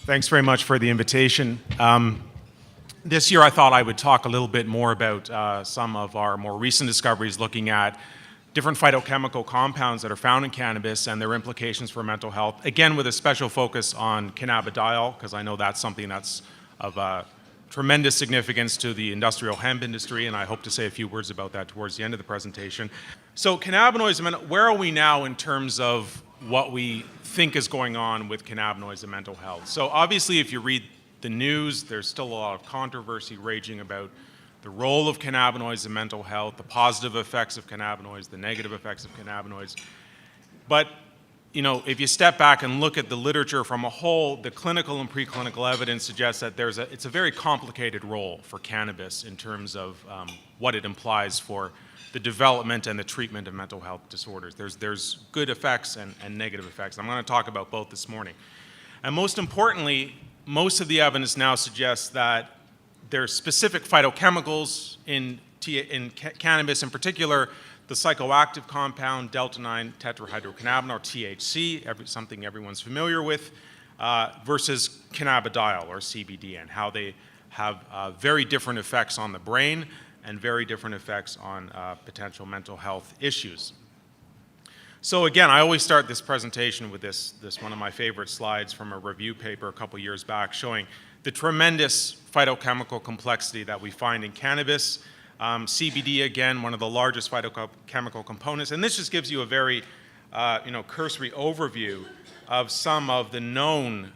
Thanks very much for the invitation. This year I thought I would talk a little bit more about some of our more recent discoveries looking at different phytochemical compounds that are found in cannabis and their implications for mental health, again with a special focus on cannabidiol, because I know that's something that's of tremendous significance to the industrial hemp industry, and I hope to say a few words about that towards the end of the presentation. So cannabinoids, where are we now in terms of what we think is going on with cannabinoids and mental health? So obviously if you read the news, there's still a lot of controversy raging about the role of cannabinoids in mental health, the positive effects of cannabinoids, the negative effects of cannabinoids. But if you step back and look at the literature from a whole, the clinical and preclinical evidence suggests that it's a very complicated role for cannabis in terms of what it implies for the development and the treatment of mental health disorders. There's good effects and negative effects. I'm going to talk about both this morning. And most importantly, most of the evidence now suggests that there's specific phytochemicals in cannabis, in particular the psychoactive compound delta-9 tetrahydrocannabinol, or THC, something everyone's familiar with, versus cannabidiol, or CBD, and how they have very different effects on the brain and very different effects on potential mental health issues. So again, I always start this presentation with this one of my favorite slides from a review paper a couple years back showing the tremendous phytochemical complexity that we find in cannabis. CBD, again, one of the largest phytochemical components, and this just gives you a very cursory overview of some of the known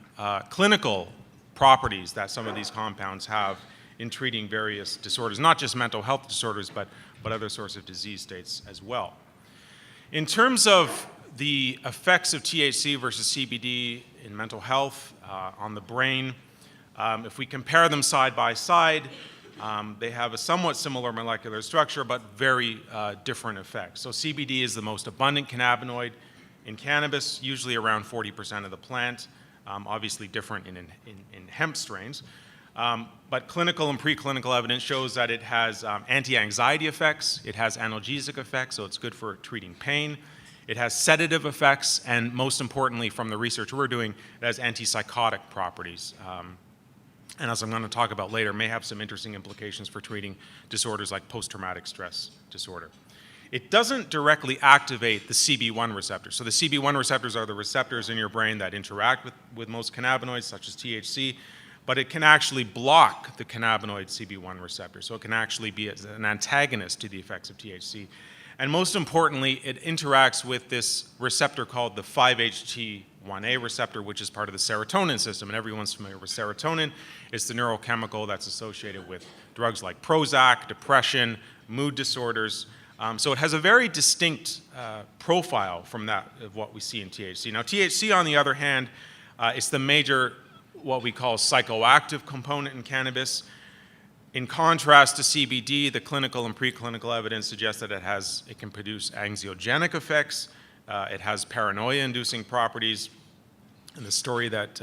clinical properties that some of these compounds have in treating various disorders, not just mental health disorders, but other sorts of disease states as well. In terms of the effects of THC versus CBD in mental health on the brain, if we compare them side by side, they have a somewhat similar molecular structure, but very different effects. So CBD is the most abundant cannabinoid in cannabis, usually around 40% of the plant, obviously different in hemp strains. But clinical and preclinical evidence shows that it has anti-anxiety effects, it has analgesic effects, so it's good for treating pain. It has sedative effects, and most importantly from the research we're doing, it has antipsychotic properties. And as I'm going to talk about later, may have some interesting implications for treating disorders like post-traumatic stress disorder. It doesn't directly activate the CB1 receptors. So the CB1 receptors are the receptors in your brain that interact with most cannabinoids, such as THC, but it can actually block the cannabinoid CB1 receptor. So it can actually be an antagonist to the effects of THC. And most importantly, it interacts with this receptor called the 5-HT1A receptor, which is part of the serotonin system. And everyone's familiar with serotonin. It's the neurochemical that's associated with drugs like Prozac, depression, mood disorders. So it has a very distinct profile from that of what we see in THC. Now THC, on the other hand, is the major, what we call psychoactive component in cannabis. In contrast to CBD, the clinical and preclinical evidence suggests that it can produce anxiogenic effects. It has paranoia-inducing properties. And the story that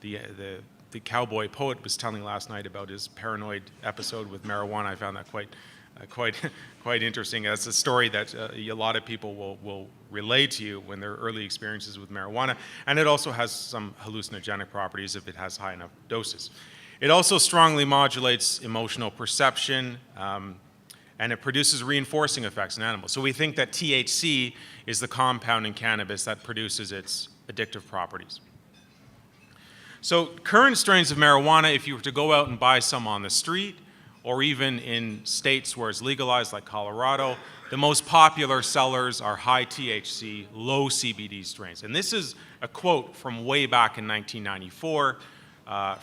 the cowboy poet was telling last night about his paranoid episode with marijuana, I found that quite interesting. That's a story that a lot of people will relate to you when their early experiences with marijuana. And it also has some hallucinogenic properties if it has high enough doses. It also strongly modulates emotional perception, and it produces reinforcing effects in animals. So we think that THC is the compound in cannabis that produces its addictive properties. So current strains of marijuana, if you were to go out and buy some on the street, or even in states where it's legalized like Colorado, the most popular sellers are high THC, low CBD strains. And this is a quote from way back in 1994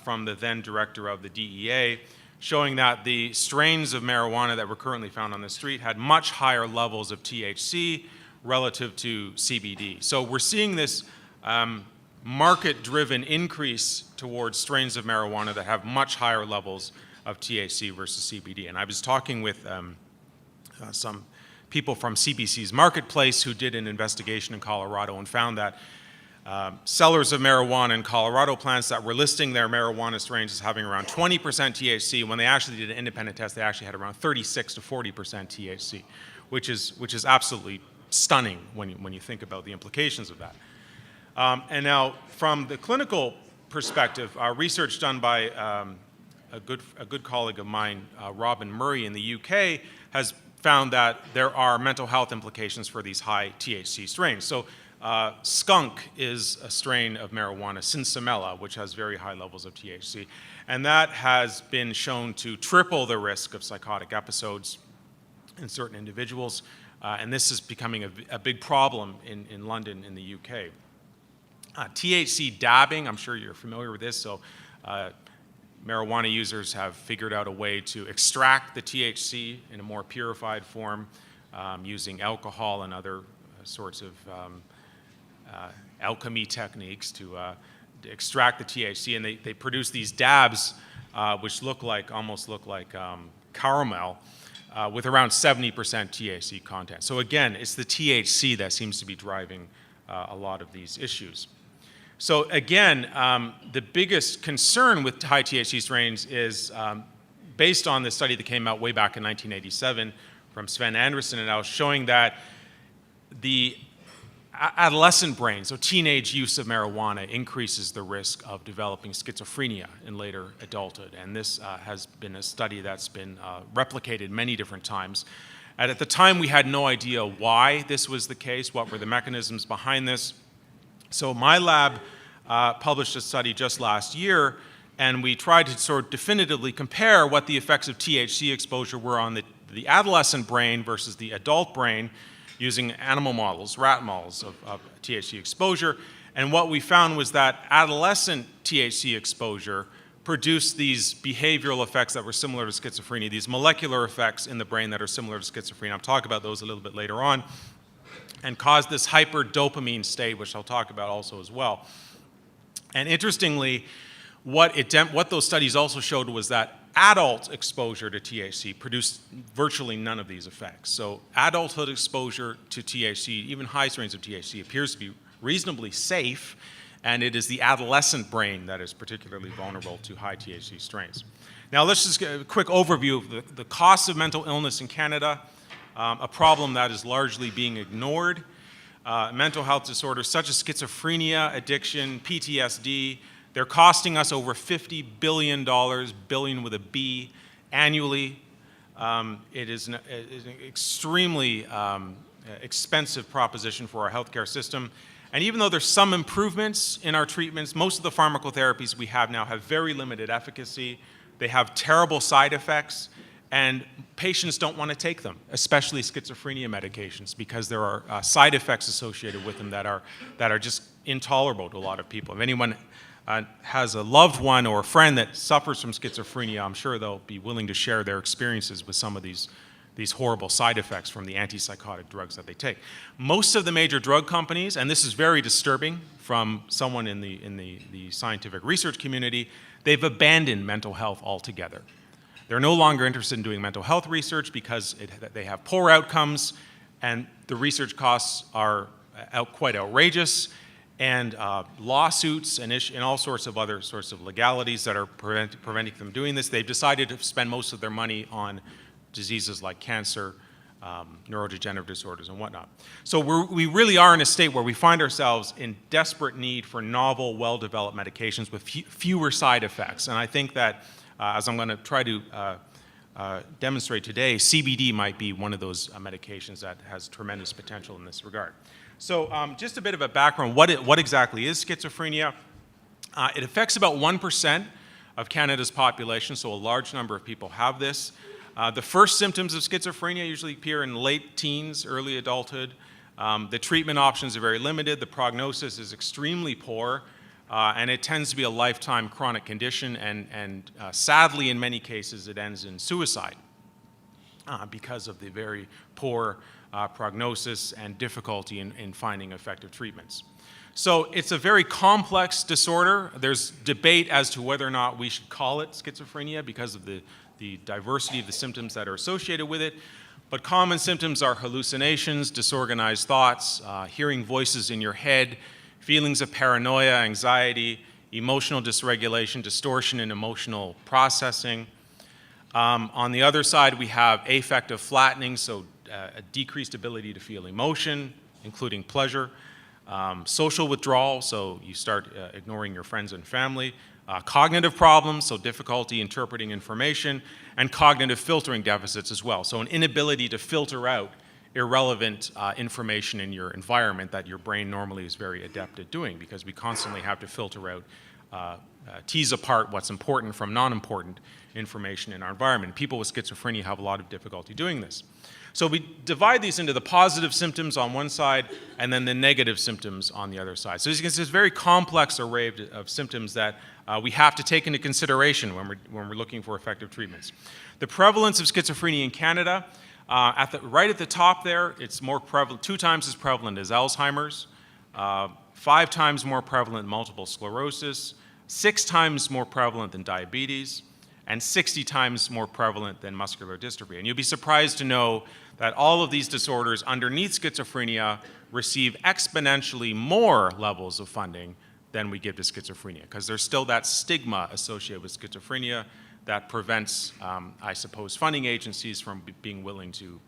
from the then director of the DEA, showing that the strains of marijuana that were currently found on the street had much higher levels of THC relative to CBD. So we're seeing this market-driven increase towards strains of marijuana that have much higher levels of THC versus CBD. And I was talking with some people from CBC's Marketplace who did an investigation in Colorado and found that sellers of marijuana in Colorado plants that were listing their marijuana strains as having around 20% THC, when they actually did an independent test, they actually had around 36 to 40% THC, which is absolutely stunning when you think about the implications of that. And now, from the clinical perspective, research done by a good colleague of mine, Robin Murray in the UK, has found that there are mental health implications for these high THC strains. So skunk is a strain of marijuana, sinsemilla, which has very high levels of THC, and that has been shown to triple the risk of psychotic episodes in certain individuals, and this is becoming a big problem in London in the UK. THC dabbing, I'm sure you're familiar with this, so marijuana users have figured out a way to extract the THC in a more purified form using alcohol and other sorts of alchemy techniques to extract the THC, and they produce these dabs which almost look like caramel with around 70% THC content. So again, it's the THC that seems to be driving a lot of these issues. So again, the biggest concern with high THC strains is based on the study that came out way back in 1987 from Sven Andersson and al. Showing that the adolescent brain, so teenage use of marijuana, increases the risk of developing schizophrenia in later adulthood. And this has been a study that's been replicated many different times. And at the time, we had no idea why this was the case, what were the mechanisms behind this. So my lab published a study just last year, and we tried to sort of definitively compare what the effects of THC exposure were on the adolescent brain versus the adult brain using animal models, rat models of THC exposure. And what we found was that adolescent THC exposure produced these behavioral effects that were similar to schizophrenia, these molecular effects in the brain that are similar to schizophrenia. I'll talk about those a little bit later on, and caused this hyperdopamine state, which I'll talk about also as well. And interestingly, what those studies also showed was that adult exposure to THC produced virtually none of these effects. So adulthood exposure to THC, even high strains of THC, appears to be reasonably safe, and it is the adolescent brain that is particularly vulnerable to high THC strains. Now let's just get a quick overview of the costs of mental illness in Canada, a problem that is largely being ignored. Mental health disorders such as schizophrenia, addiction, PTSD, they're costing us over $50 billion, billion with a B, annually. It is an extremely expensive proposition for our healthcare system. And even though there's some improvements in our treatments, most of the pharmacotherapies we have now have very limited efficacy. They have terrible side effects, and patients don't want to take them, especially schizophrenia medications, because there are side effects associated with them that are just intolerable to a lot of people. If anyone has a loved one or a friend that suffers from schizophrenia, I'm sure they'll be willing to share their experiences with some of these horrible side effects from the antipsychotic drugs that they take. Most of the major drug companies, and this is very disturbing from someone in the scientific research community, they've abandoned mental health altogether. They're no longer interested in doing mental health research because they have poor outcomes, and the research costs are quite outrageous, and lawsuits and all sorts of other sorts of legalities that are preventing them doing this. They've decided to spend most of their money on diseases like cancer, neurodegenerative disorders, and whatnot. So we really are in a state where we find ourselves in desperate need for novel, well-developed medications with fewer side effects. And I think that, as I'm going to try to demonstrate today, CBD might be one of those medications that has tremendous potential in this regard. So just a bit of a background, what exactly is schizophrenia? It affects about 1% of Canada's population, so a large number of people have this. The first symptoms of schizophrenia usually appear in late teens, early adulthood. The treatment options are very limited. The prognosis is extremely poor, and it tends to be a lifetime chronic condition, and sadly, in many cases, it ends in suicide because of the very poor prognosis and difficulty in finding effective treatments. So it's a very complex disorder. There's debate as to whether or not we should call it schizophrenia because of the diversity of the symptoms that are associated with it. But common symptoms are hallucinations, disorganized thoughts, hearing voices in your head, feelings of paranoia, anxiety, emotional dysregulation, distortion in emotional processing. On the other side, we have affective flattening, so a decreased ability to feel emotion, including pleasure. social withdrawal, so you start ignoring your friends and family, cognitive problems, so difficulty interpreting information, and cognitive filtering deficits as well, so an inability to filter out irrelevant information in your environment that your brain normally is very adept at doing, because we constantly have to filter out, tease apart what's important from non-important information in our environment. People with schizophrenia have a lot of difficulty doing this. So we divide these into the positive symptoms on one side and then the negative symptoms on the other side. So as you can see, there's a very complex array of symptoms that we have to take into consideration when we're looking for effective treatments. The prevalence of schizophrenia in Canada, right at the top there, it's more prevalent, 2 times as prevalent as Alzheimer's, 5 times more prevalent than multiple sclerosis, 6 times more prevalent than diabetes, and 60 times more prevalent than muscular dystrophy. And you'll be surprised to know that all of these disorders underneath schizophrenia receive exponentially more levels of funding than we give to schizophrenia, because there's still that stigma associated with schizophrenia that prevents, I suppose, funding agencies from being willing to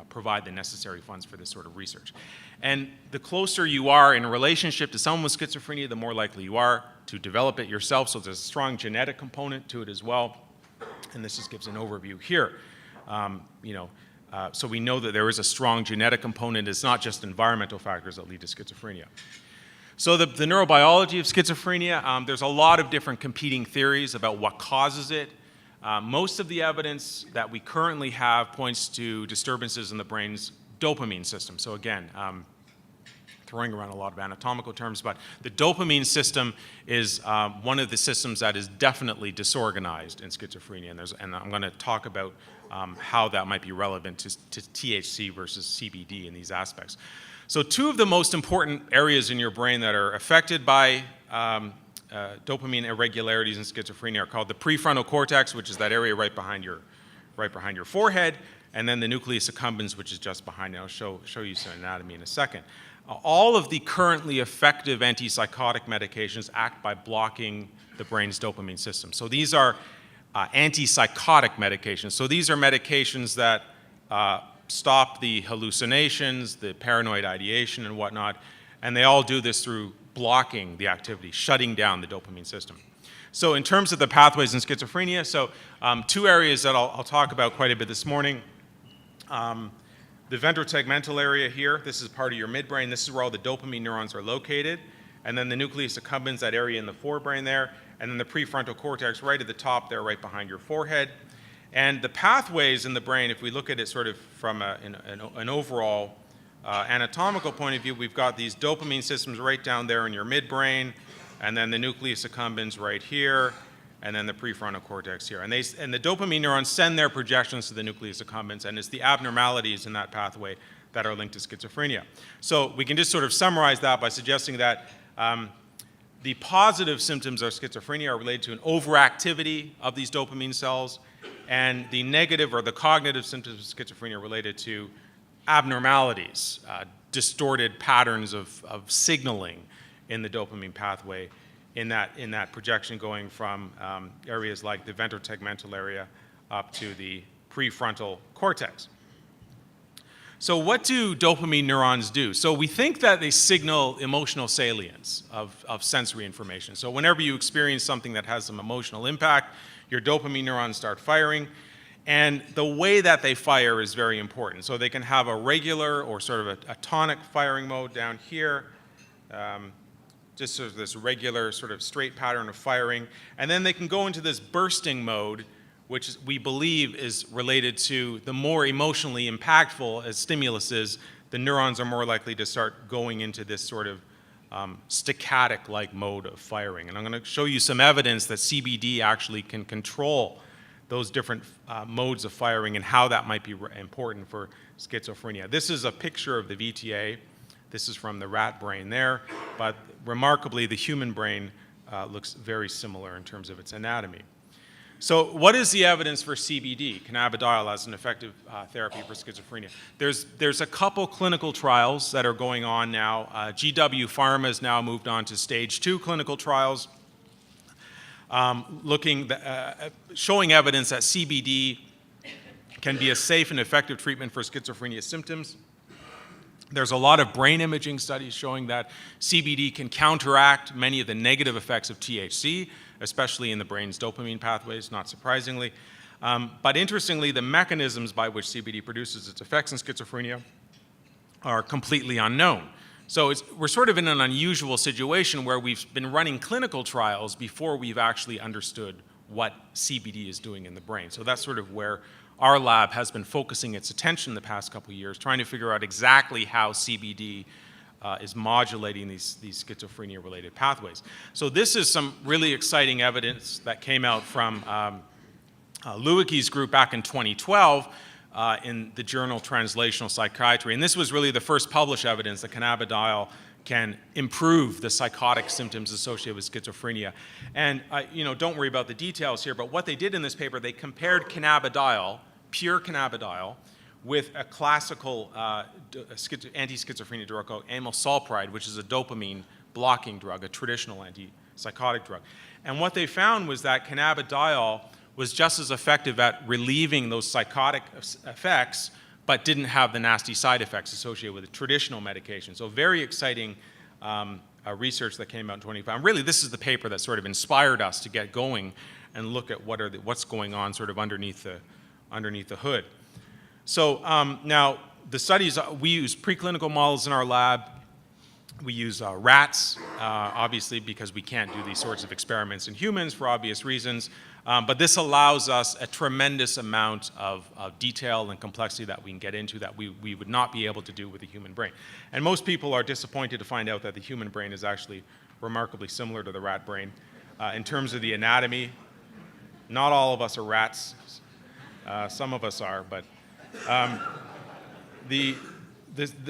provide the necessary funds for this sort of research. And the closer you are in a relationship to someone with schizophrenia, the more likely you are to develop it yourself, so there's a strong genetic component to it as well. And this just gives an overview here. So we know that there is a strong genetic component. It's not just environmental factors that lead to schizophrenia. So the neurobiology of schizophrenia, there's a lot of different competing theories about what causes it. Most of the evidence that we currently have points to disturbances in the brain's dopamine system. So again, throwing around a lot of anatomical terms, but the dopamine system is one of the systems that is definitely disorganized in schizophrenia, and I'm going to talk about how that might be relevant to THC versus CBD in these aspects. So 2 of the most important areas in your brain that are affected by dopamine irregularities in schizophrenia are called the prefrontal cortex, which is that area right behind your forehead, and then the nucleus accumbens, which is just behind it. I'll show you some anatomy in a second. All of the currently effective antipsychotic medications act by blocking the brain's dopamine system. So these are antipsychotic medications. So these are medications that stop the hallucinations, the paranoid ideation and whatnot, and they all do this through blocking the activity, shutting down the dopamine system. So in terms of the pathways in schizophrenia, 2 areas that I'll talk about quite a bit this morning. The ventrotegmental area here, this is part of your midbrain. This is where all the dopamine neurons are located. And then the nucleus accumbens, that area in the forebrain there. And then the prefrontal cortex right at the top there, right behind your forehead. And the pathways in the brain, if we look at it sort of from an overall anatomical point of view, we've got these dopamine systems right down there in your midbrain, and then the nucleus accumbens right here, and then the prefrontal cortex here. And the dopamine neurons send their projections to the nucleus accumbens, and it's the abnormalities in that pathway that are linked to schizophrenia. So we can just sort of summarize that by suggesting that the positive symptoms of schizophrenia are related to an overactivity of these dopamine cells, and the negative or the cognitive symptoms of schizophrenia are related to abnormalities, distorted patterns of signaling in the dopamine pathway in that projection going from areas like the ventrotegmental area up to the prefrontal cortex. So what do dopamine neurons do? So we think that they signal emotional salience of sensory information. So whenever you experience something that has some emotional impact, your dopamine neurons start firing. And the way that they fire is very important. So they can have a regular or sort of a tonic firing mode down here, just sort of this regular sort of straight pattern of firing. And then they can go into this bursting mode, which we believe is related to the more emotionally impactful as stimulus is, the neurons are more likely to start going into this sort of staccatic-like mode of firing. And I'm going to show you some evidence that CBD actually can control those different modes of firing and how that might be important for schizophrenia. This is a picture of the VTA. This is from the rat brain there, but remarkably, the human brain looks very similar in terms of its anatomy. So what is the evidence for CBD, cannabidiol, as an effective therapy for schizophrenia? There's a couple clinical trials that are going on now. GW Pharma has now moved on to stage 2 clinical trials, showing evidence that CBD can be a safe and effective treatment for schizophrenia symptoms. There's a lot of brain imaging studies showing that CBD can counteract many of the negative effects of THC, especially in the brain's dopamine pathways, not surprisingly. But interestingly, the mechanisms by which CBD produces its effects in schizophrenia are completely unknown. So we're sort of in an unusual situation where we've been running clinical trials before we've actually understood what CBD is doing in the brain. So that's sort of where our lab has been focusing its attention the past couple of years, trying to figure out exactly how CBD is modulating these schizophrenia-related pathways. So this is some really exciting evidence that came out from Lewicki's group back in 2012 in the journal Translational Psychiatry. And this was really the first published evidence that cannabidiol can improve the psychotic symptoms associated with schizophrenia. And don't worry about the details here, but what they did in this paper, they compared cannabidiol, pure cannabidiol, with a classical anti-schizophrenia drug called amisulpride, which is a dopamine blocking drug, a traditional antipsychotic drug. And what they found was that cannabidiol was just as effective at relieving those psychotic effects, but didn't have the nasty side effects associated with a traditional medication. So very exciting research that came out in 2025. Really, this is the paper that sort of inspired us to get going and look at what's going on sort of underneath the hood. So now the studies, we use preclinical models in our lab. We use rats, obviously, because we can't do these sorts of experiments in humans for obvious reasons. But this allows us a tremendous amount of detail and complexity that we can get into that we would not be able to do with the human brain. And most people are disappointed to find out that the human brain is actually remarkably similar to the rat brain. In terms of the anatomy, not all of us are rats. Some of us are, but the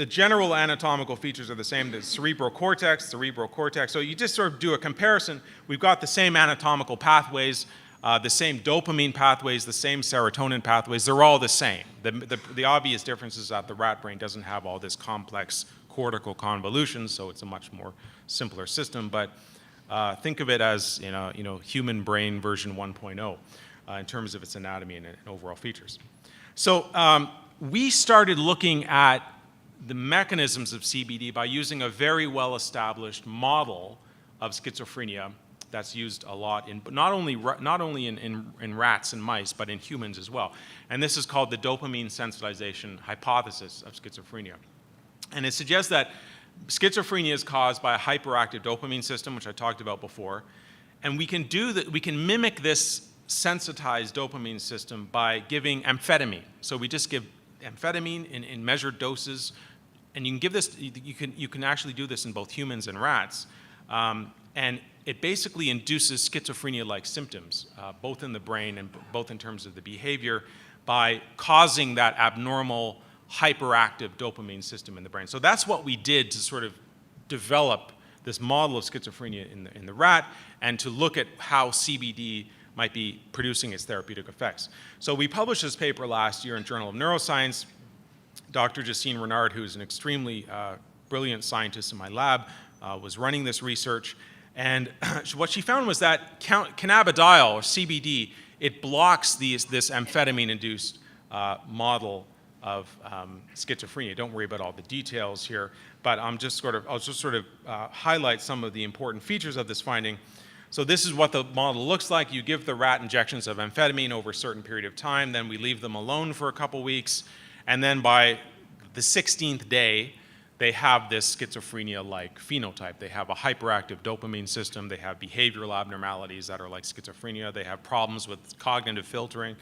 general anatomical features are the same. The cerebral cortex. So you just sort of do a comparison. We've got the same anatomical pathways, the same dopamine pathways, the same serotonin pathways. They're all the same. The obvious difference is that the rat brain doesn't have all this complex cortical convolutions, so it's a much more simpler system. But think of it as human brain version 1.0 in terms of its anatomy and overall features. So we started looking at the mechanisms of CBD by using a very well-established model of schizophrenia that's used a lot in not only in rats and mice, but in humans as well. And this is called the dopamine sensitization hypothesis of schizophrenia. And it suggests that schizophrenia is caused by a hyperactive dopamine system, which I talked about before. And we can mimic this sensitized dopamine system by giving amphetamine. So we just give amphetamine in measured doses, and you can give this. You can actually do this in both humans and rats, and it basically induces schizophrenia-like symptoms, both in the brain and both in terms of the behavior, by causing that abnormal hyperactive dopamine system in the brain. So that's what we did to sort of develop this model of schizophrenia in the rat, and to look at how CBD might be producing its therapeutic effects. So we published this paper last year in Journal of Neuroscience. Dr. Justine Renard, who's an extremely brilliant scientist in my lab, was running this research. And what she found was that cannabidiol, or CBD, it blocks this amphetamine-induced model of schizophrenia. Don't worry about all the details here, but I'll just sort of highlight some of the important features of this finding. So this is what the model looks like. You give the rat injections of amphetamine over a certain period of time, then we leave them alone for a couple weeks, and then by the 16th day, they have this schizophrenia-like phenotype. They have a hyperactive dopamine system, they have behavioral abnormalities that are like schizophrenia, they have problems with cognitive filtering.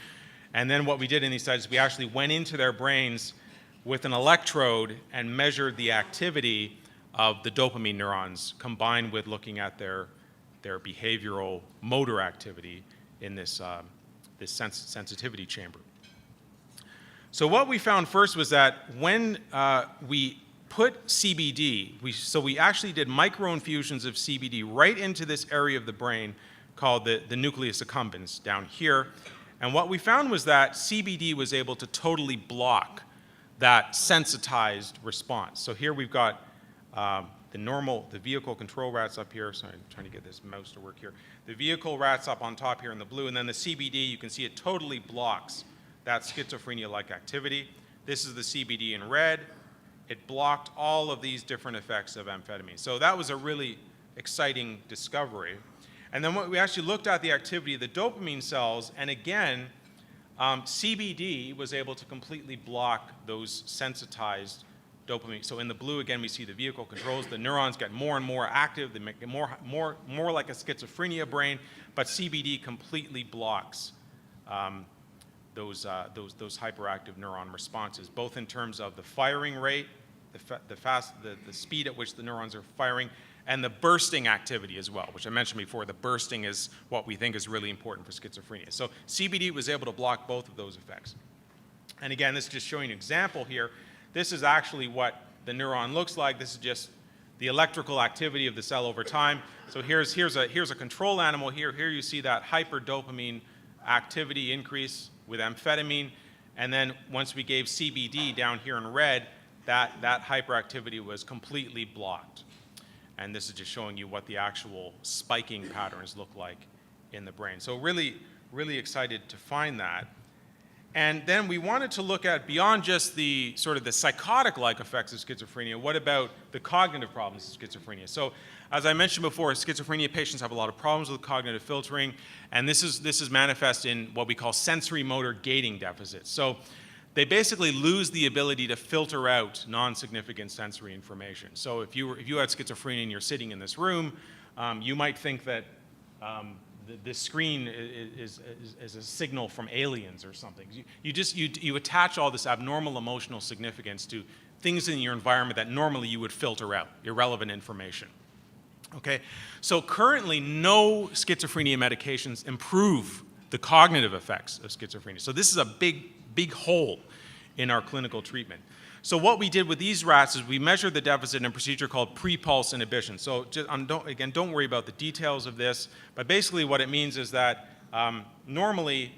And then what we did in these studies, we actually went into their brains with an electrode and measured the activity of the dopamine neurons, combined with looking at their behavioral motor activity in this sensitivity chamber. So what we found first was that when we put CBD, we actually did microinfusions of CBD right into this area of the brain called the nucleus accumbens down here. And what we found was that CBD was able to totally block that sensitized response. So here we've got the vehicle control rats up here. Sorry, I'm trying to get this mouse to work here. The vehicle rats up on top here in the blue, and then the CBD, you can see it totally blocks that schizophrenia-like activity. This is the CBD in red, it blocked all of these different effects of amphetamine. So that was a really exciting discovery. And then we actually looked at the activity of the dopamine cells, and again, CBD was able to completely block those sensitized dopamine. So in the blue, again, we see the vehicle controls. The neurons get more and more active. They make it more like a schizophrenia brain, but CBD completely blocks those hyperactive neuron responses, both in terms of the firing rate, the speed at which the neurons are firing, and the bursting activity as well, which I mentioned before. The bursting is what we think is really important for schizophrenia. So CBD was able to block both of those effects. And again, this is just showing an example here. This is actually what the neuron looks like. This is just the electrical activity of the cell over time. So here's a control animal here. Here you see that hyperdopamine activity increase with amphetamine. And then once we gave CBD down here in red, that hyperactivity was completely blocked. And this is just showing you what the actual spiking patterns look like in the brain. So really, really excited to find that. And then we wanted to look at, beyond just the sort of the psychotic-like effects of schizophrenia, what about the cognitive problems of schizophrenia? So as I mentioned before, schizophrenia patients have a lot of problems with cognitive filtering, and this is manifest in what we call sensory motor gating deficits. So they basically lose the ability to filter out non-significant sensory information. So if you had schizophrenia and you're sitting in this room, you might think that the screen is a signal from aliens or something. You attach all this abnormal emotional significance to things in your environment that normally you would filter out, irrelevant information. Okay, so currently no schizophrenia medications improve the cognitive effects of schizophrenia. So this is a big hole in our clinical treatment. So what we did with these rats is we measured the deficit in a procedure called pre-pulse inhibition. So don't worry about the details of this, but basically what it means is that normally,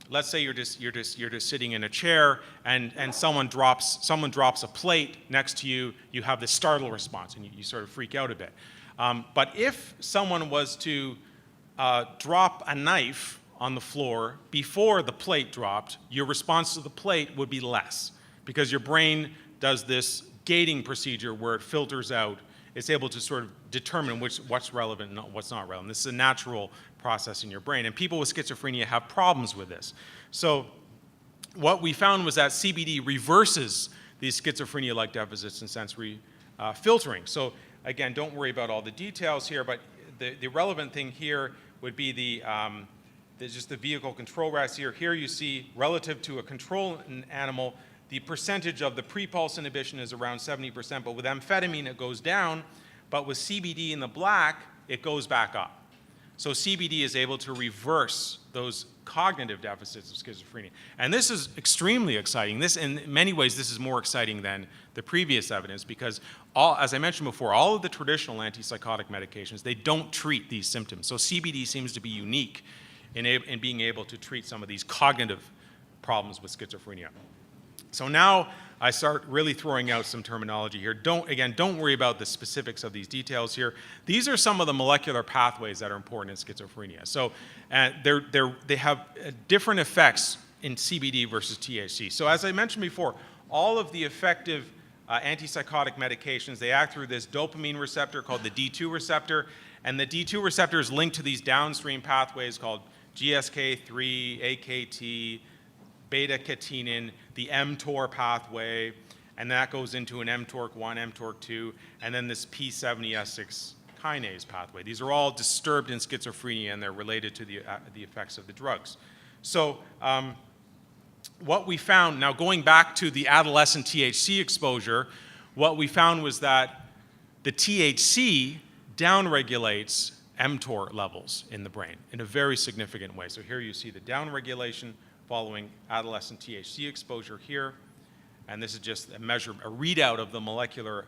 let's say you're just sitting in a chair and someone drops a plate next to you, you have this startle response and you sort of freak out a bit. But if someone was to drop a knife on the floor before the plate dropped, your response to the plate would be less, because your brain does this gating procedure where it filters out. It's able to sort of determine what's relevant and what's not relevant. This is a natural process in your brain, and people with schizophrenia have problems with this. So what we found was that CBD reverses these schizophrenia-like deficits in sensory filtering. So again, don't worry about all the details here, but the relevant thing here would be just the vehicle control rats here. Here you see, relative to a control animal, the percentage of the pre-pulse inhibition is around 70%, but with amphetamine it goes down, but with CBD in the black, it goes back up. So CBD is able to reverse those cognitive deficits of schizophrenia. And this is extremely exciting. This, in many ways, this is more exciting than the previous evidence because, as I mentioned before, all of the traditional antipsychotic medications, they don't treat these symptoms. So CBD seems to be unique in being able to treat some of these cognitive problems with schizophrenia. So now I start really throwing out some terminology here. Don't worry about the specifics of these details here. These are some of the molecular pathways that are important in schizophrenia. So they have different effects in CBD versus THC. So as I mentioned before, all of the effective antipsychotic medications, they act through this dopamine receptor called the D2 receptor, and the D2 receptor is linked to these downstream pathways called GSK3, AKT, beta-catenin, the mTOR pathway, and that goes into an mTORC1, mTORC2, and then this P70S6 kinase pathway. These are all disturbed in schizophrenia, and they're related to the effects of the drugs. So what we found, now going back to the adolescent THC exposure, what we found was that the THC downregulates mTOR levels in the brain in a very significant way. So here you see the downregulation following adolescent THC exposure here, and this is just a readout of the molecular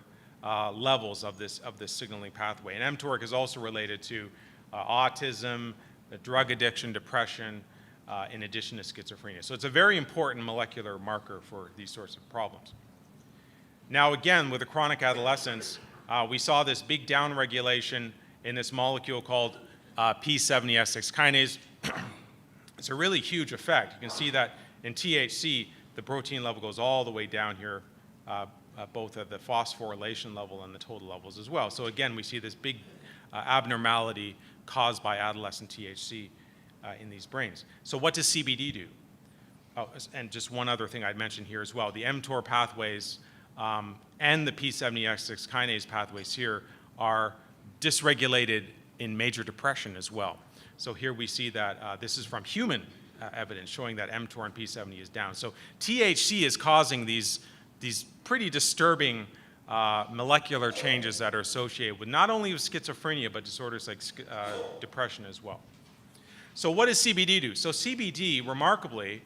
levels of this signaling pathway. And mTORC is also related to autism, drug addiction, depression, in addition to schizophrenia. So it's a very important molecular marker for these sorts of problems. Now again, with the chronic adolescents, we saw this big downregulation in this molecule called P70S6 kinase. It's a really huge effect. You can see that in THC, the protein level goes all the way down here both at the phosphorylation level and the total levels as well. So again, we see this big abnormality caused by adolescent THC in these brains. So what does CBD do? Oh, and just one other thing I'd mention here as well. The mTOR pathways and the P70X6 kinase pathways here are dysregulated in major depression as well. So here we see that this is from human evidence showing that mTOR and P70 is down. So THC is causing these pretty disturbing molecular changes that are associated with not only with schizophrenia, but disorders like depression as well. So what does CBD do? So CBD, remarkably,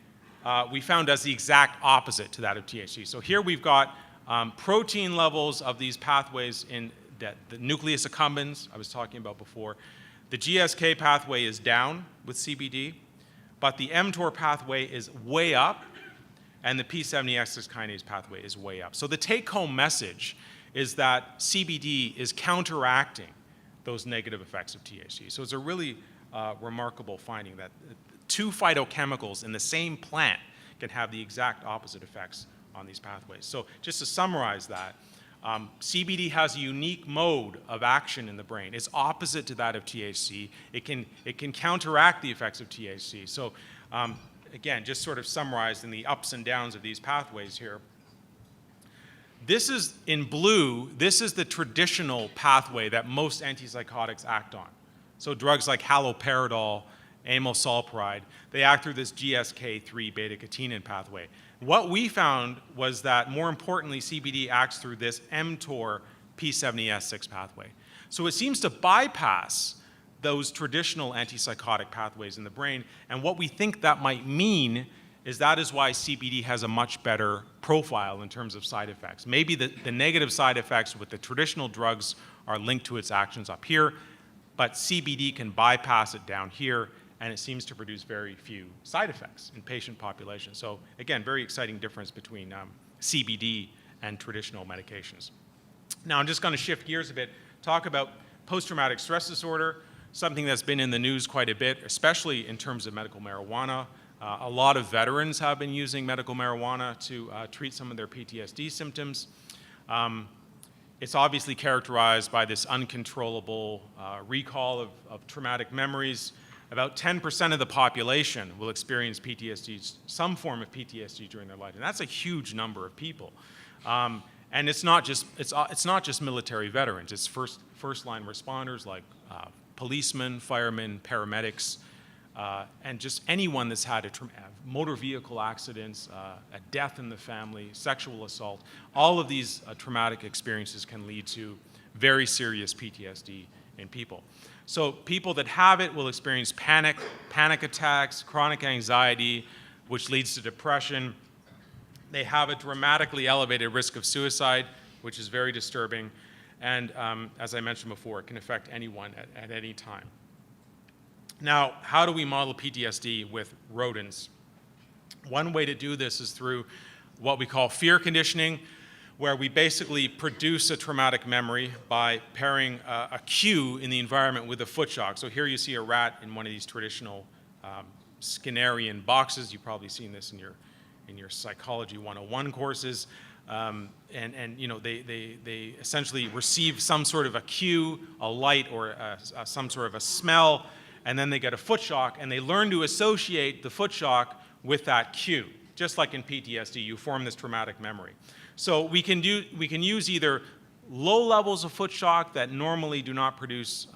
we found does the exact opposite to that of THC. So here we've got protein levels of these pathways in the nucleus accumbens I was talking about before. The GSK pathway is down with CBD, but the mTOR pathway is way up, and the P70X6 kinase pathway is way up. So the take-home message is that CBD is counteracting those negative effects of THC. So it's a really remarkable finding that two phytochemicals in the same plant can have the exact opposite effects on these pathways. So just to summarize that, CBD has a unique mode of action in the brain. It's opposite to that of THC. It can counteract the effects of THC. So again, just sort of summarizing the ups and downs of these pathways here. This is, in blue, this is the traditional pathway that most antipsychotics act on. So drugs like haloperidol, amylsulpride, they act through this GSK3 beta-catenin pathway. What we found was that, more importantly, CBD acts through this mTOR P70S6 pathway. So it seems to bypass those traditional antipsychotic pathways in the brain, and what we think that might mean is that is why CBD has a much better profile in terms of side effects. Maybe the negative side effects with the traditional drugs are linked to its actions up here, but CBD can bypass it down here, and it seems to produce very few side effects in patient populations. So again, very exciting difference between CBD and traditional medications. Now I'm just going to shift gears a bit, talk about post-traumatic stress disorder, something that's been in the news quite a bit, especially in terms of medical marijuana. A lot of veterans have been using medical marijuana to treat some of their PTSD symptoms. It's obviously characterized by this uncontrollable recall of traumatic memories. About 10% of the population will experience PTSD, some form of PTSD during their life, and that's a huge number of people. And it's not just military veterans. It's first-line responders like policemen, firemen, paramedics, and just anyone that's had motor vehicle accidents, a death in the family, sexual assault. All of these traumatic experiences can lead to very serious PTSD in people. So people that have it will experience panic attacks, chronic anxiety, which leads to depression. They have a dramatically elevated risk of suicide, which is very disturbing. And as I mentioned before, it can affect anyone at any time. Now, how do we model PTSD with rodents? One way to do this is through what we call fear conditioning, where we basically produce a traumatic memory by pairing a cue in the environment with a foot shock. So here you see a rat in one of these traditional Skinnerian boxes. You've probably seen this in your Psychology 101 courses. And you know, they essentially receive some sort of a cue, a light, or some sort of a smell, and then they get a foot shock, and they learn to associate the foot shock with that cue. Just like in PTSD, you form this traumatic memory. So we can use either low levels of foot shock that normally do not produce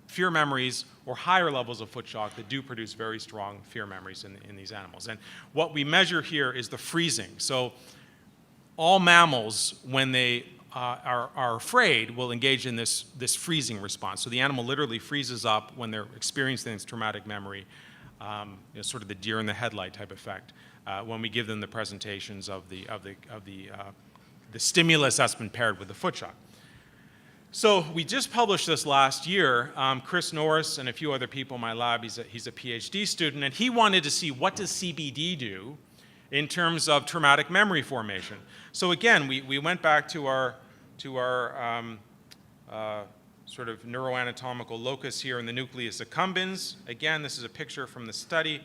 fear memories, or higher levels of foot shock that do produce very strong fear memories in these animals. And what we measure here is the freezing. So all mammals, when they are afraid, will engage in this freezing response. So the animal literally freezes up when they're experiencing this traumatic memory, sort of the deer in the headlight type effect, when we give them the presentations of the stimulus that's been paired with the foot shock. So we just published this last year. Chris Norris and a few other people in my lab, he's a PhD student, and he wanted to see what does CBD do in terms of traumatic memory formation. So again, we went back to our sort of neuroanatomical locus here in the nucleus accumbens. Again, this is a picture from the study.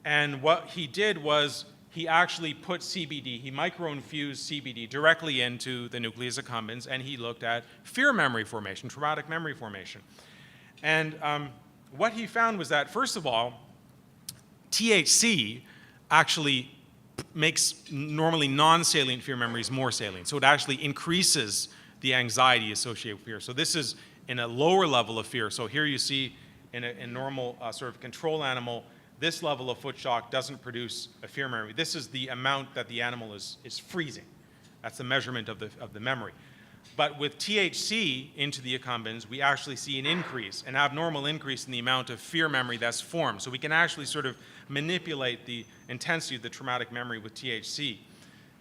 And what he did was he actually put CBD, he micro-infused CBD directly into the nucleus accumbens, and he looked at fear memory formation, traumatic memory formation. And what he found was that, first of all, THC actually makes normally non-salient fear memories more salient. So it actually increases the anxiety associated with fear. So this is in a lower level of fear. So here you see in a normal sort of control animal, this level of foot shock doesn't produce a fear memory. This is the amount that the animal is freezing. That's the measurement of the memory. But with THC into the accumbens, we actually see an increase, an abnormal increase in the amount of fear memory that's formed. So we can actually sort of manipulate the intensity of the traumatic memory with THC.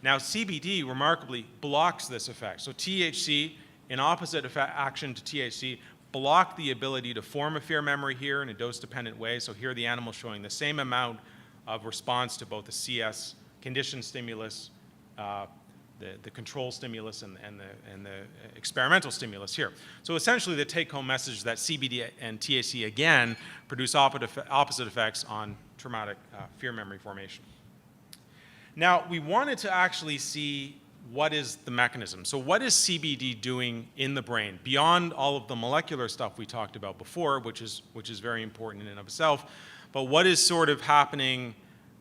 Now, CBD remarkably blocks this effect. So THC, in opposite action to THC, block the ability to form a fear memory here in a dose-dependent way. So here the animal showing the same amount of response to both the CS conditioned stimulus, the control stimulus, and the experimental stimulus here. So essentially the take-home message is that CBD and THC again produce opposite effects on traumatic fear memory formation. Now, we wanted to actually see what is the mechanism. So what is CBD doing in the brain beyond all of the molecular stuff we talked about before, which is very important in and of itself, but what is sort of happening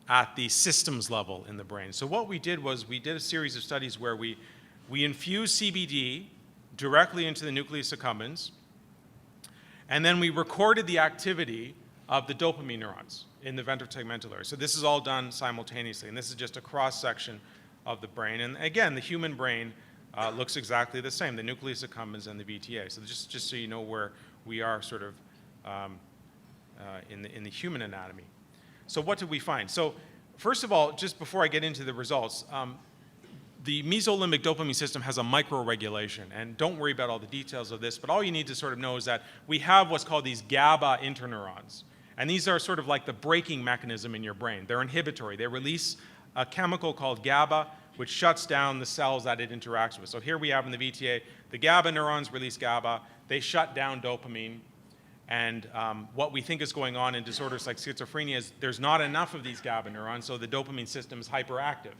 at the systems level in the brain? So what we did was we did a series of studies where we infused CBD directly into the nucleus accumbens, and then we recorded the activity of the dopamine neurons in the ventral tegmental area. So this is all done simultaneously, and this is just a cross-section of the brain. And again, the human brain looks exactly the same, the nucleus accumbens and the VTA. So just so you know where we are sort of in the human anatomy. So what did we find? So first of all, just before I get into the results, the mesolimbic dopamine system has a micro-regulation, and don't worry about all the details of this, but all you need to sort of know is that we have what's called these GABA interneurons, and these are sort of like the braking mechanism in your brain. They're inhibitory. They release a chemical called GABA, which shuts down the cells that it interacts with. So here we have in the VTA, the GABA neurons release GABA, they shut down dopamine, and what we think is going on in disorders like schizophrenia is there's not enough of these GABA neurons, so the dopamine system is hyperactive.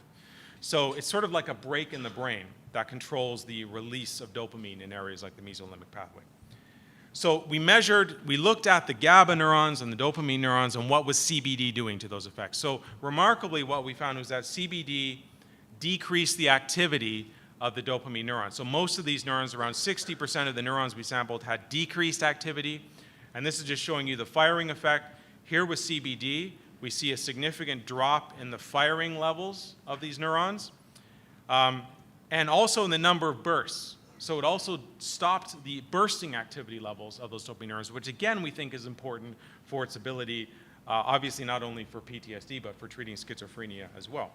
So it's sort of like a brake in the brain that controls the release of dopamine in areas like the mesolimbic pathway. So we looked at the GABA neurons and the dopamine neurons and what was CBD doing to those effects. So remarkably, what we found was that CBD decreased the activity of the dopamine neurons. So most of these neurons, around 60% of the neurons we sampled, had decreased activity. And this is just showing you the firing effect. Here with CBD, we see a significant drop in the firing levels of these neurons, and also in the number of bursts. So it also stopped the bursting activity levels of those dopamine neurons, which again we think is important for its ability, obviously not only for PTSD, but for treating schizophrenia as well.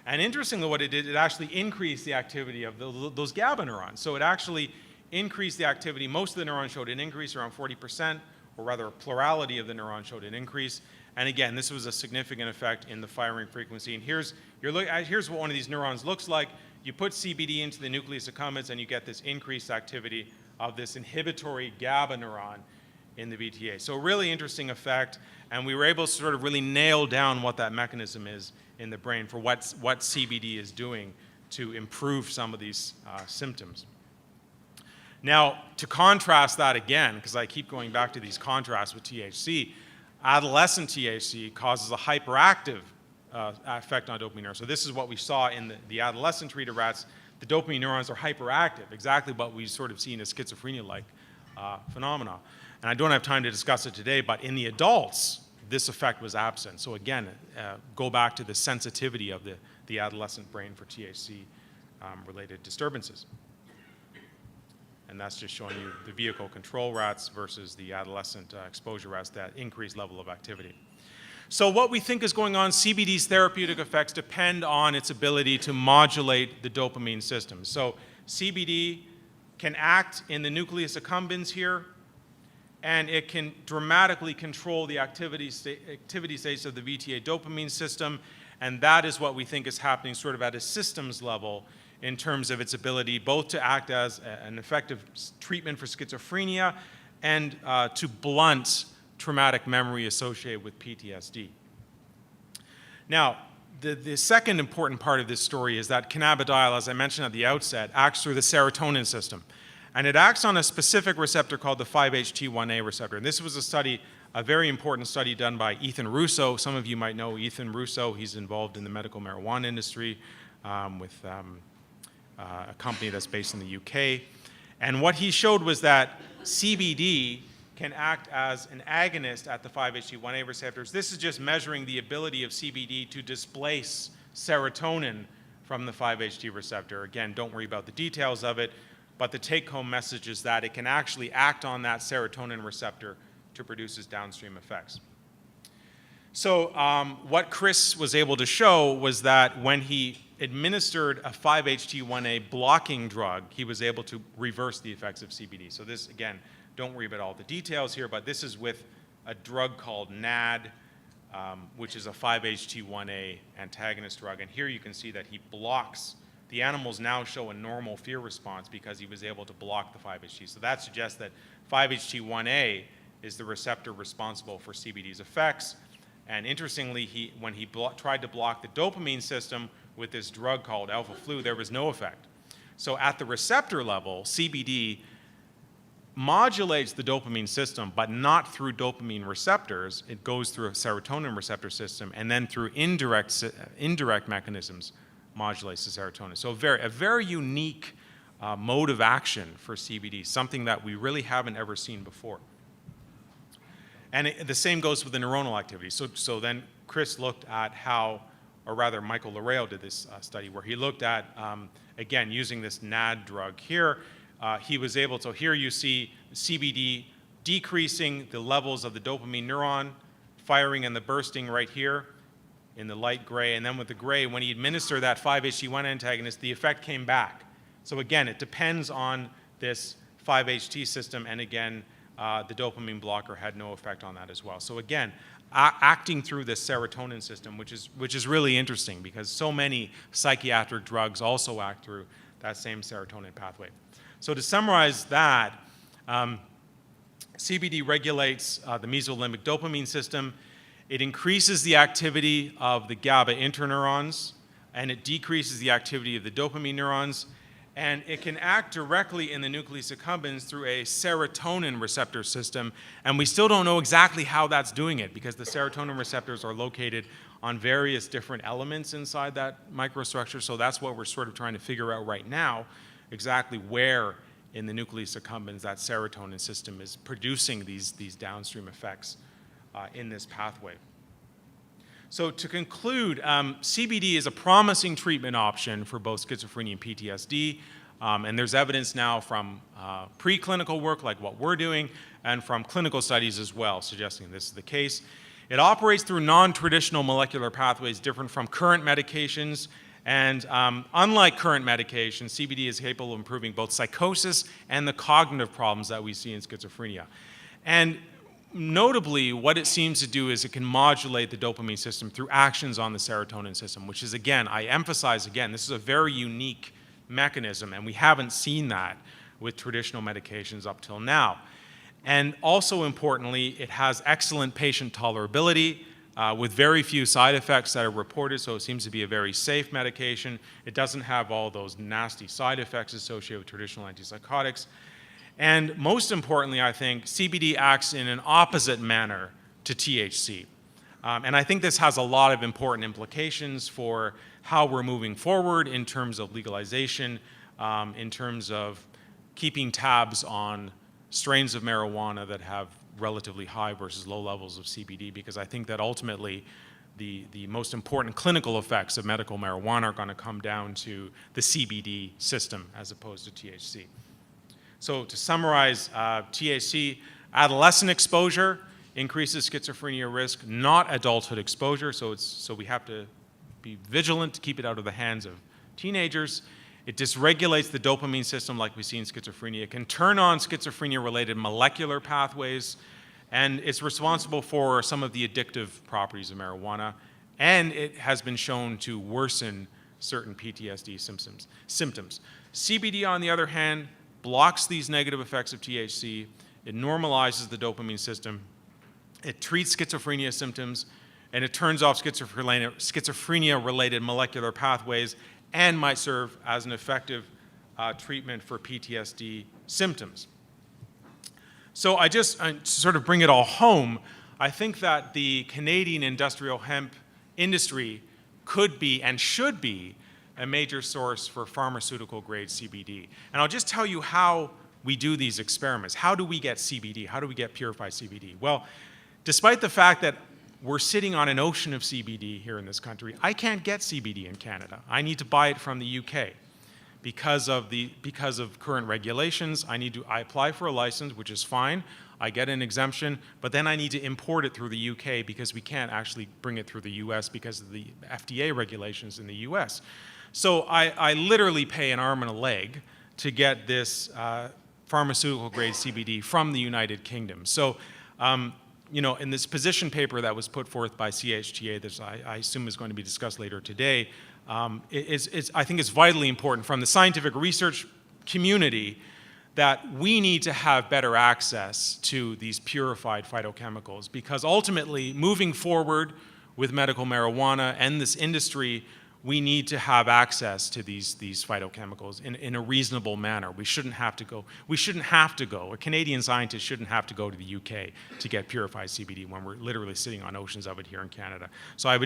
And interestingly, what it did, it actually increased the activity of those GABA neurons. So it actually increased the activity. Most of the neurons showed an increase, around 40%, or rather a plurality of the neurons showed an increase. And again, this was a significant effect in the firing frequency. And here's what one of these neurons looks like. You put CBD into the nucleus accumbens and you get this increased activity of this inhibitory GABA neuron in the VTA. So a really interesting effect, and we were able to sort of really nail down what that mechanism is in the brain for what CBD is doing to improve some of these symptoms. Now, to contrast that again, because I keep going back to these contrasts with THC, adolescent THC causes a hyperactive effect on dopamine neurons. So this is what we saw in the adolescent treated rats. The dopamine neurons are hyperactive, exactly what we sort of see in a schizophrenia-like phenomena. And I don't have time to discuss it today, but in the adults, this effect was absent. So again, go back to the sensitivity of the adolescent brain for THC-related disturbances. And that's just showing you the vehicle control rats versus the adolescent exposure rats, that increased level of activity. So what we think is going on, CBD's therapeutic effects depend on its ability to modulate the dopamine system. So CBD can act in the nucleus accumbens here, and it can dramatically control the activity states of the VTA dopamine system, and that is what we think is happening sort of at a systems level in terms of its ability both to act as an effective treatment for schizophrenia and to blunt traumatic memory associated with PTSD. Now, The second important part of this story is that cannabidiol, as I mentioned at the outset, acts through the serotonin system. And it acts on a specific receptor called the 5-HT1A receptor. And this was a study, a very important study done by Ethan Russo. Some of you might know Ethan Russo. He's involved in the medical marijuana industry with a company that's based in the UK. And what he showed was that CBD can act as an agonist at the 5-HT1A receptors. This is just measuring the ability of CBD to displace serotonin from the 5-HT receptor. Again, don't worry about the details of it, but the take-home message is that it can actually act on that serotonin receptor to produce its downstream effects. So what Chris was able to show was that when he administered a 5-HT1A blocking drug, he was able to reverse the effects of CBD. So this, again, don't worry about all the details here, but this is with a drug called NAD, which is a 5-HT1A antagonist drug. And here you can see that he blocks, the animals now show a normal fear response because he was able to block the 5-HT. So that suggests that 5-HT1A is the receptor responsible for CBD's effects. And interestingly, when he tried to block the dopamine system with this drug called alpha flu, there was no effect. So at the receptor level, CBD modulates the dopamine system, but not through dopamine receptors. It goes through a serotonin receptor system, and then through indirect mechanisms modulates the serotonin. So a very unique mode of action for CBD, something that we really haven't ever seen before. And the same goes with the neuronal activity. So then Chris looked at how, or rather Michael Lareo did this study where he looked at, again, using this NAD drug here, he was able to, here you see CBD decreasing the levels of the dopamine neuron, firing and the bursting right here in the light gray, and then with the gray, when he administered that 5-HT1 antagonist, the effect came back. So again, it depends on this 5-HT system, and again, the dopamine blocker had no effect on that as well. So again, acting through the serotonin system, which is really interesting because so many psychiatric drugs also act through that same serotonin pathway. So to summarize that, CBD regulates the mesolimbic dopamine system. It increases the activity of the GABA interneurons, and it decreases the activity of the dopamine neurons. And it can act directly in the nucleus accumbens through a serotonin receptor system. And we still don't know exactly how that's doing it because the serotonin receptors are located on various different elements inside that microstructure. So that's what we're sort of trying to figure out right now, exactly where in the nucleus accumbens that serotonin system is producing these downstream effects in this pathway. So to conclude, CBD is a promising treatment option for both schizophrenia and PTSD, and there's evidence now from preclinical work like what we're doing and from clinical studies as well suggesting this is the case. It operates through non-traditional molecular pathways different from current medications, and unlike current medications, CBD is capable of improving both psychosis and the cognitive problems that we see in schizophrenia. And notably, what it seems to do is it can modulate the dopamine system through actions on the serotonin system, which is, again, I emphasize again, this is a very unique mechanism, and we haven't seen that with traditional medications up till now. And also importantly, it has excellent patient tolerability with very few side effects that are reported, so it seems to be a very safe medication. It doesn't have all those nasty side effects associated with traditional antipsychotics. And most importantly, I think, CBD acts in an opposite manner to THC. And I think this has a lot of important implications for how we're moving forward in terms of legalization, in terms of keeping tabs on strains of marijuana that have relatively high versus low levels of CBD, because I think that ultimately the most important clinical effects of medical marijuana are going to come down to the CBD system as opposed to THC. So to summarize, THC, adolescent exposure increases schizophrenia risk, not adulthood exposure, so we have to be vigilant to keep it out of the hands of teenagers. It dysregulates the dopamine system like we see in schizophrenia. It can turn on schizophrenia-related molecular pathways, and it's responsible for some of the addictive properties of marijuana, and it has been shown to worsen certain PTSD symptoms. CBD, on the other hand, blocks these negative effects of THC, it normalizes the dopamine system, it treats schizophrenia symptoms, and it turns off schizophrenia-related molecular pathways and might serve as an effective treatment for PTSD symptoms. So to sort of bring it all home, I think that the Canadian industrial hemp industry could be and should be a major source for pharmaceutical-grade CBD. And I'll just tell you how we do these experiments. How do we get CBD? How do we get purified CBD? Well, despite the fact that we're sitting on an ocean of CBD here in this country, I can't get CBD in Canada. I need to buy it from the UK. Because of current regulations, I apply for a license, which is fine. I get an exemption, but then I need to import it through the UK because we can't actually bring it through the US because of the FDA regulations in the US. So I literally pay an arm and a leg to get this pharmaceutical-grade CBD from the United Kingdom. So, in this position paper that was put forth by CHTA, that I assume is going to be discussed later today, I think it's vitally important from the scientific research community that we need to have better access to these purified phytochemicals, because ultimately, moving forward with medical marijuana and this industry, we need to have access to these phytochemicals in a reasonable manner. We shouldn't have to go, a Canadian scientist shouldn't have to go to the UK to get purified CBD when we're literally sitting on oceans of it here in Canada. So I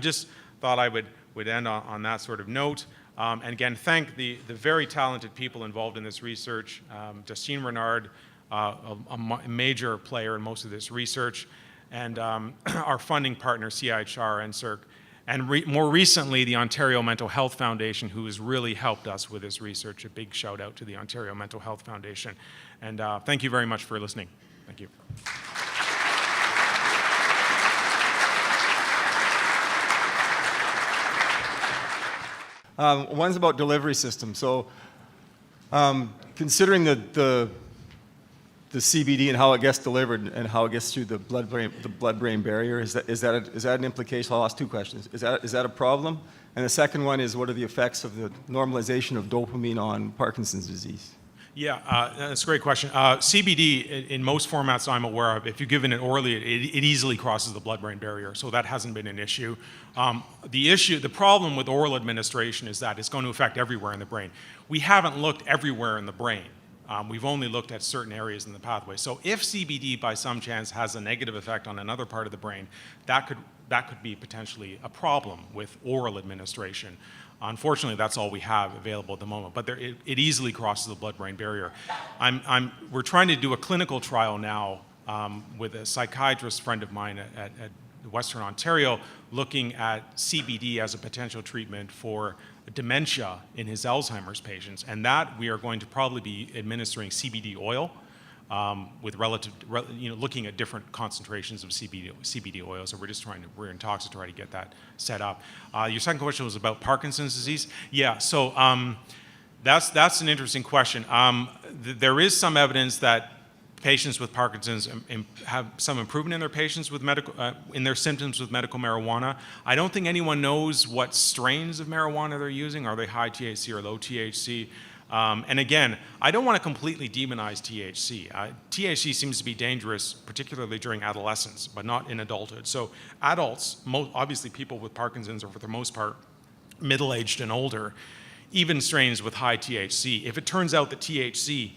thought I would end on that sort of note. And again, thank the very talented people involved in this research. Justine Renard, a major player in most of this research, and our funding partner, CIHR and CERC, and more recently, the Ontario Mental Health Foundation, who has really helped us with this research. A big shout out to the Ontario Mental Health Foundation. And thank you very much for listening. Thank you. One's about delivery system. So, considering the CBD and how it gets delivered and how it gets through the blood-brain barrier, is that an implication? I'll ask two questions. Is that a problem? And the second one is, what are the effects of the normalization of dopamine on Parkinson's disease? Yeah, that's a great question. CBD, in most formats I'm aware of, if you're given it orally, it easily crosses the blood-brain barrier, so that hasn't been an issue. The problem with oral administration is that it's going to affect everywhere in the brain. We haven't looked everywhere in the brain. We've only looked at certain areas in the pathway. So if CBD, by some chance, has a negative effect on another part of the brain, that could be potentially a problem with oral administration. Unfortunately, that's all we have available at the moment, but it easily crosses the blood-brain barrier. We're trying to do a clinical trial now with a psychiatrist friend of mine at Western Ontario, looking at CBD as a potential treatment for dementia in his Alzheimer's patients, and that we are going to probably be administering CBD oil with looking at different concentrations of CBD oil. So we're in talks to try to get that set up. Your second question was about Parkinson's disease. Yeah, so that's an interesting question. There is some evidence that patients with Parkinson's have some improvement in their patients with in their symptoms with medical marijuana. I don't think anyone knows what strains of marijuana they're using. Are they high THC or low THC? And again, I don't want to completely demonize THC. THC seems to be dangerous, particularly during adolescence, but not in adulthood. So adults, obviously people with Parkinson's are for the most part middle-aged and older, even strains with high THC. If it turns out that THC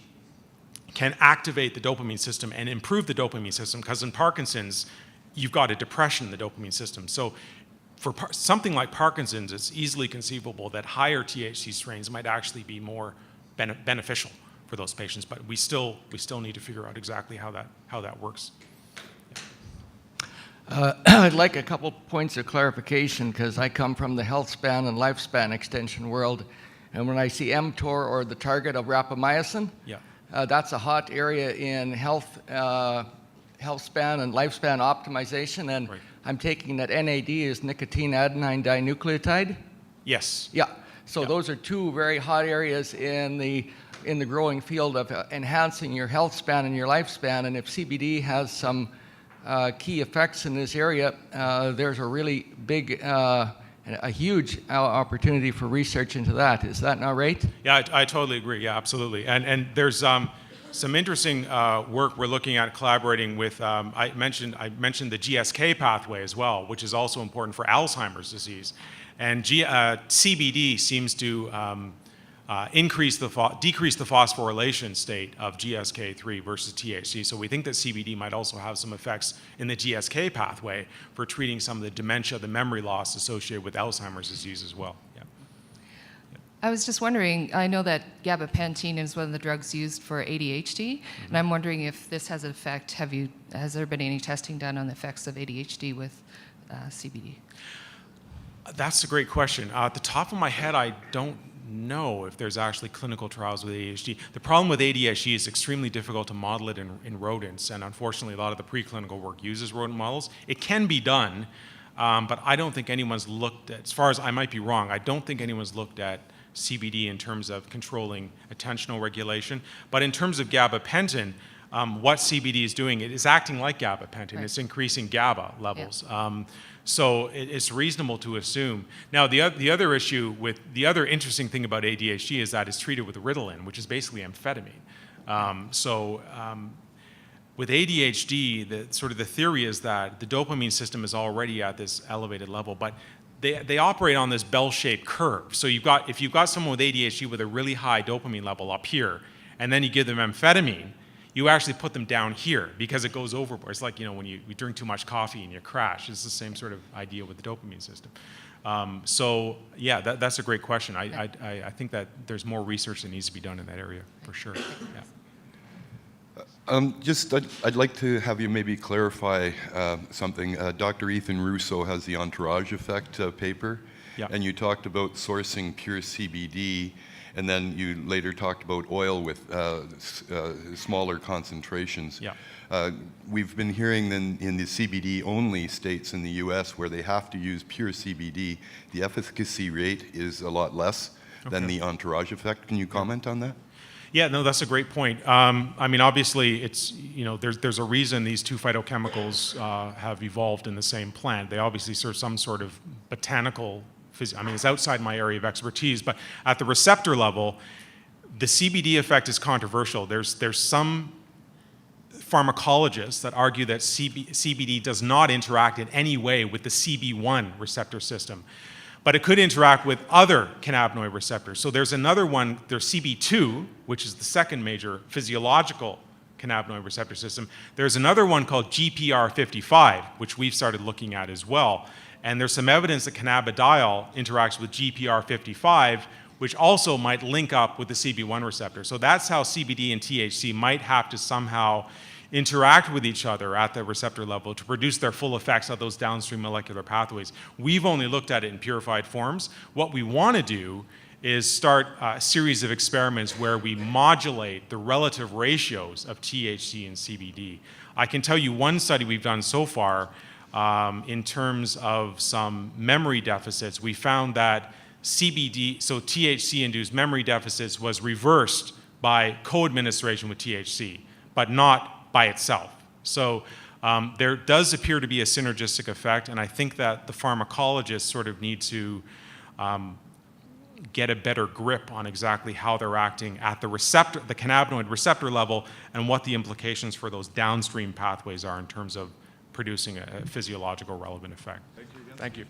can activate the dopamine system and improve the dopamine system, because in Parkinson's, you've got a depression in the dopamine system. So for something like Parkinson's, it's easily conceivable that higher THC strains might actually be more beneficial for those patients, but we still need to figure out exactly how that works. I'd like a couple points of clarification, because I come from the health span and lifespan extension world, and when I see mTOR or the target of rapamycin, yeah. That's a hot area in health span and lifespan optimization, and right. I'm taking that NAD is nicotine adenine dinucleotide. Yes. Yeah. So yeah. Those are two very hot areas in the growing field of enhancing your health span and your lifespan. And if CBD has some key effects in this area, there's a really big, a huge opportunity for research into that. Is that not right? Yeah, I totally agree. Yeah, absolutely. And there's some interesting work we're looking at collaborating with, I mentioned the GSK pathway as well, which is also important for Alzheimer's disease. And CBD seems to decrease the phosphorylation state of GSK3 versus THC. So we think that CBD might also have some effects in the GSK pathway for treating some of the dementia, the memory loss associated with Alzheimer's disease as well. Yeah. I was just wondering, I know that gabapentin is one of the drugs used for ADHD, and I'm wondering if this has an effect. Has there been any testing done on the effects of ADHD with CBD? That's a great question. At the top of my head, I don't know if there's actually clinical trials with ADHD. The problem with ADHD is it's extremely difficult to model it in rodents, and unfortunately, a lot of the preclinical work uses rodent models. It can be done, but I don't think anyone's looked at, as far as I might be wrong, I don't think anyone's looked at CBD in terms of controlling attentional regulation. But in terms of gabapentin, what CBD is doing, it is acting like gabapentin. Right. It's increasing GABA levels. Yeah. So it's reasonable to assume. Now, the other issue with the other interesting thing about ADHD is that it's treated with Ritalin, which is basically amphetamine. With ADHD, the theory is that the dopamine system is already at this elevated level, but they operate on this bell-shaped curve. So if you've got someone with ADHD with a really high dopamine level up here, and then you give them amphetamine, you actually put them down here because it goes overboard. It's like, when you drink too much coffee and you crash. It's the same sort of idea with the dopamine system. That's a great question. I think that there's more research that needs to be done in that area for sure. Yeah. I'd like to have you maybe clarify something. Dr. Ethan Russo has the entourage effect paper, yeah. And you talked about sourcing pure CBD, and then you later talked about oil with smaller concentrations. Yeah. We've been hearing in the CBD-only states in the U.S. where they have to use pure CBD, the efficacy rate is a lot less than the entourage effect. Can you comment on that? Yeah, no, that's a great point. Obviously, it's there's a reason these two phytochemicals have evolved in the same plant. They obviously serve some sort of botanical. It's outside my area of expertise, but at the receptor level, the CBD effect is controversial. There's some pharmacologists that argue that CBD does not interact in any way with the CB1 receptor system, but it could interact with other cannabinoid receptors. So there's another one, there's CB2, which is the second major physiological cannabinoid receptor system. There's another one called GPR55, which we've started looking at as well. And there's some evidence that cannabidiol interacts with GPR55, which also might link up with the CB1 receptor. So that's how CBD and THC might have to somehow interact with each other at the receptor level to produce their full effects of those downstream molecular pathways. We've only looked at it in purified forms. What we want to do is start a series of experiments where we modulate the relative ratios of THC and CBD. I can tell you one study we've done so far in terms of some memory deficits. We found that CBD, so THC-induced memory deficits, was reversed by co-administration with THC, but not by itself. So there does appear to be a synergistic effect, and I think that the pharmacologists sort of need to get a better grip on exactly how they're acting at the receptor, the cannabinoid receptor level, and what the implications for those downstream pathways are in terms of producing a physiological relevant effect. Thank you again. Thank you.